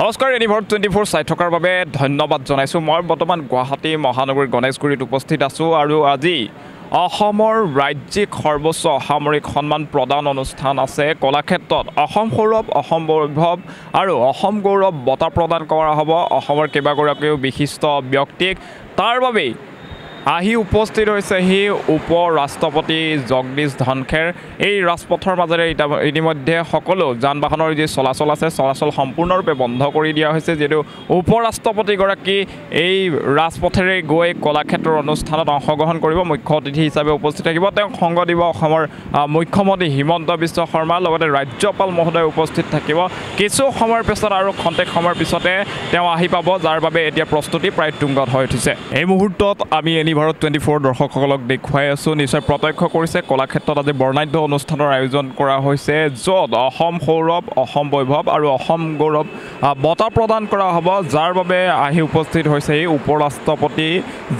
নমস্কাৰ এনিভাৰ 24 চাই থকাৰ বাবে ধন্যবাদ জনাইছোঁ। মই বৰ্তমান গুৱাহাটী মহানগৰীৰ গণেশগুৰিত উপস্থিত আছোঁ আৰু আজি অসমৰ ৰাজ্যিক সৰ্বোচ্চ অসামৰিক সন্মান প্ৰদান অনুষ্ঠান আছে কলাক্ষেত্ৰত। অসম সৌৰভ, অসম বৈভৱ আৰু অসম গৌৰৱ বঁটা প্ৰদান কৰা হ'ব অসমৰ কেইবাগৰাকীও বিশিষ্ট ব্যক্তিক। তাৰ বাবেই আহি উপস্থিত হৈছে সি উপ ৰাষ্ট্ৰপতি জগদীশ ধনখেৰ। এই ৰাজপথৰ মাজেৰে ইতিমধ্যে সকলো যান বাহনৰ যি চলাচল আছে চলাচল সম্পূৰ্ণৰূপে বন্ধ কৰি দিয়া হৈছে, যিহেতু উপ ৰাষ্ট্ৰপতিগৰাকী এই ৰাজপথেৰে গৈ কলাক্ষেত্ৰৰ অনুষ্ঠানত অংশগ্ৰহণ কৰিব। মুখ্য অতিথি হিচাপে উপস্থিত থাকিব। তেওঁক সংগ দিব অসমৰ মুখ্যমন্ত্ৰী হিমন্ত বিশ্ব শৰ্মা, লগতে ৰাজ্যপাল মহোদয় উপস্থিত থাকিব। কিছু সময়ৰ পিছত আৰু খন্তেক সময়ৰ পিছতে তেওঁ আহি পাব, যাৰ বাবে এতিয়া প্ৰস্তুতি প্ৰায় তুংগত হৈ উঠিছে। এই মুহূৰ্তত আমি ভাৰত 24 দৰ্শকসকলক দেখুৱাই আছোঁ। নিশ্চয় প্ৰত্যক্ষ কৰিছে কলাক্ষেত্ৰত আজি বৰ্ণাঢ্য অনুষ্ঠানৰ আয়োজন কৰা হৈছে, য'ত অসম সৌৰভ, অসম বৈভৱ আৰু অসম গৌৰৱ বঁটা প্ৰদান কৰা হ'ব, যাৰ বাবে আহি উপস্থিত হৈছে এই উপ ৰাষ্ট্ৰপতি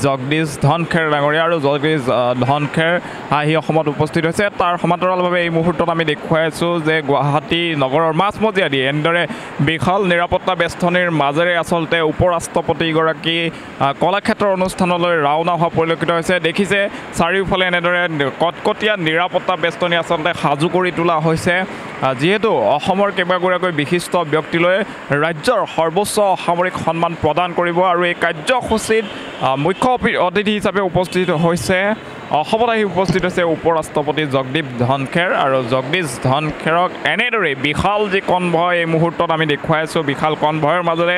জগদীশ ধনখেৰ ডাঙৰীয়া। আৰু জগদীশ ধনখেৰ আহি অসমত উপস্থিত হৈছে। তাৰ সমান্তৰালভাৱে এই মুহূৰ্তত আমি দেখুৱাই আছোঁ যে গুৱাহাটী নগৰৰ মাজমজিয়া দি এনেদৰে বিশাল নিৰাপত্তা বেষ্টনীৰ মাজেৰে আচলতে উপ ৰাষ্ট্ৰপতিগৰাকী কলাক্ষেত্ৰৰ অনুষ্ঠানলৈ ৰাওনা হোৱা পৰিলক্ষিত হৈছে। দেখিছে চাৰিওফালে এনেদৰে কটকটীয়া নিৰাপত্তা বেষ্টনী আচলতে সাজু কৰি তোলা হৈছে, যিহেতু অসমৰ কেইবাগৰাকী বিশিষ্ট ব্যক্তিলৈ ৰাজ্যৰ সৰ্বোচ্চ অসামৰিক সন্মান প্ৰদান কৰিব। আৰু এই কাৰ্যসূচীত মুখ্য অতিথি হিচাপে উপস্থিত হৈছে অসমত আহি উপস্থিত হৈছে উপ ৰাষ্ট্ৰপতি জগদীশ ধনখেৰ। আৰু জগদীশ ধনখেৰক এনেদৰে বিশাল যি কনভয় এই মুহূৰ্তত আমি দেখুৱাই আছোঁ, বিশাল কনভয়ৰ মাজেৰে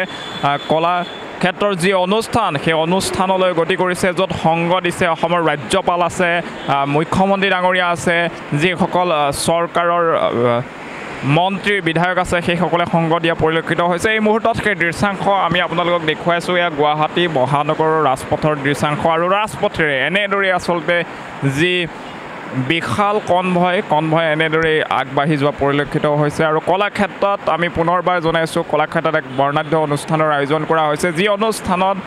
কলাক্ষেত্ৰৰ যি অনুষ্ঠান সেই অনুষ্ঠানলৈ গতি কৰিছে, য'ত সংগ দিছে অসমৰ ৰাজ্যপাল আছে, মুখ্যমন্ত্ৰী ডাঙৰীয়া আছে, যিসকল চৰকাৰৰ মন্ত্ৰী বিধায়ক আছে সেইসকলে সংগ দিয়া পৰিলক্ষিত হৈছে। এই মুহূৰ্তত সেই দৃশ্যাংশ আমি আপোনালোকক দেখুৱাইছোঁ। এয়া গুৱাহাটী মহানগৰৰ ৰাজপথৰ দৃশ্যাংশ। আৰু ৰাজপথেৰে এনেদৰে আচলতে যি বিশাল কনভয় এনেদৰে আগবাঢ়ি যোৱা পৰিলক্ষিত হৈছে। আৰু কলাক্ষেত্ৰত আমি পুনৰবাৰ জনাইছোঁ, কলাক্ষেত্ৰত এক বৰ্ণাঢ্য অনুষ্ঠানৰ আয়োজন কৰা হৈছে, যি অনুষ্ঠানত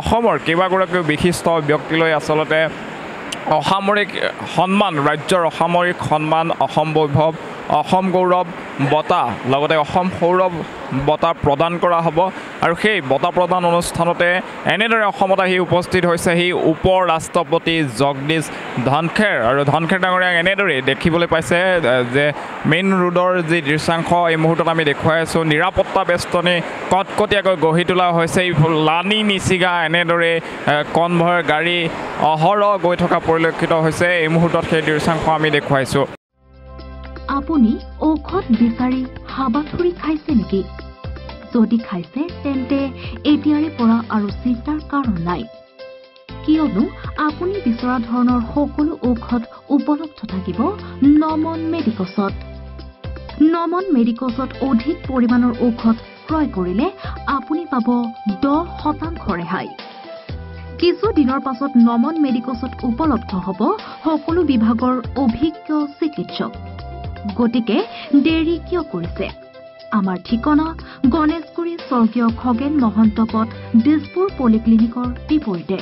অসমৰ কেইবাগৰাকীও বিশিষ্ট ব্যক্তিলৈ আচলতে অসামৰিক সন্মান, ৰাজ্যৰ অসামৰিক সন্মান, অসম বৈভৱ, অসম গৌৰৱ বঁটা, লগতে অসম সৌৰভ বঁটা প্ৰদান কৰা হ'ব। আৰু সেই বঁটা প্ৰদান অনুষ্ঠানতে এনেদৰে অসমত আহি উপস্থিত হৈছে সি উপ ৰাষ্ট্ৰপতি জগদীশ ধনখেৰ। আৰু ধনখেৰ ডাঙৰীয়াক এনেদৰে দেখিবলৈ পাইছে যে মেইন ৰোডৰ যি দৃশ্যাংশ এই মুহূৰ্তত আমি দেখুৱাই আছোঁ। নিৰাপত্তা বেষ্টনী কটকটীয়াকৈ গঢ়ি তোলা হৈছে। লানি নিচিগা এনেদৰে কনভয়ৰ গাড়ী অহৰহ গৈ থকা পৰিলক্ষিত হৈছে। এই মুহূৰ্তত সেই দৃশ্যাংশ আমি দেখুৱাইছোঁ। আপুনি ঔষধ বিচাৰি হাবাথুৰি খাইছে নেকি? যদি খাইছে তেন্তে এতিয়াৰে পৰা আৰু চিন্তাৰ কাৰণ নাই, কিয়নো আপুনি বিচৰা ধৰণৰ সকলো ঔষধ উপলব্ধ থাকিব নমন মেডিকছত। নমন মেডিকছত অধিক পৰিমাণৰ ঔষধ ক্ৰয় কৰিলে আপুনি পাব 10% ৰেহাই। কিছু দিনৰ পাছত নমন মেডিকছত উপলব্ধ হ'ব সকলো বিভাগৰ অভিজ্ঞ চিকিৎসক। গতিকে দেৰি কিয় কৰিছে? আমাৰ ঠিকনা গণেশগুৰি স্বৰ্গীয় খগেন মহন্ত পথ, দিছপুৰ পলিক্লিনিকৰ বিপৰীতে।